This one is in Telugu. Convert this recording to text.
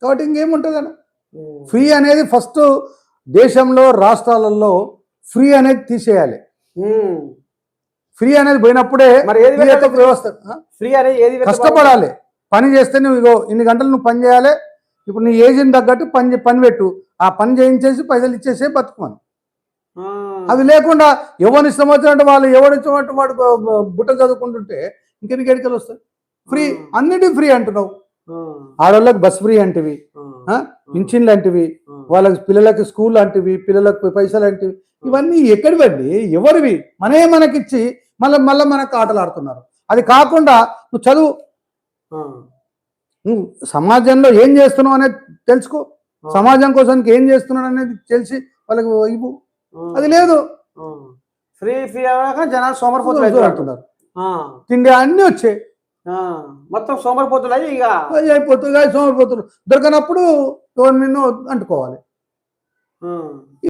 కాబట్టి ఇంకేముంటుంది అన్న. ఫ్రీ అనేది ఫస్ట్ దేశంలో రాష్ట్రాలలో ఫ్రీ అనేది తీసేయాలి. ఫ్రీ అనేది పోయినప్పుడే మరి ఏది వ్యవస్థ ఫ్రీ అనేది ఏది కష్టపడాలి. పని చేస్తే నువ్వు ఇగో ఇన్ని గంటలు నువ్వు పని చేయాలి. ఇప్పుడు నీ ఏజ్ని తగ్గట్టు పని పెట్టు, ఆ పని చేయించేసి పైసలు ఇచ్చేసే బతుకుమని. అది లేకుండా ఎవరిని ఇష్టం వచ్చినట్టు వాళ్ళు ఎవరిచ్చినట్టు వాడు బుట్ట చదువుకుంటుంటే ఇంకెన్ని ఎడికలు వస్తాయి. ఫ్రీ అన్నిటి ఫ్రీ అంటున్నావు. ఆడవాళ్ళకి బస్ ఫ్రీ అంటివి, పింఛన్లు అంటివి, వాళ్ళకి పిల్లలకి స్కూల్ అంటివి, పిల్లలకు పైసలు అంటివి, ఇవన్నీ ఎక్కడివండి? ఎవరివి? మనకిచ్చి మళ్ళీ మనకు ఆటలు ఆడుతున్నారు. అది కాకుండా నువ్వు చదువు, నువ్వు సమాజంలో ఏం చేస్తున్నావు అనేది తెలుసుకో, సమాజం కోసానికి ఏం చేస్తున్నావు అనేది తెలిసి వాళ్ళకి ఇవ్వు. అది లేదు, ఫ్రీ ఫ్రీ అవ్వక జనాలు సోమరిపోతులు అంటున్నారు. తిండి అన్నీ వచ్చాయి, మొత్తం సోమరిపోతులు అయ్యి ఇక అయిపోతుంది. సోమరిపోతులు దొరకనప్పుడు ఎవరి నిన్ను అంటుకోవాలి.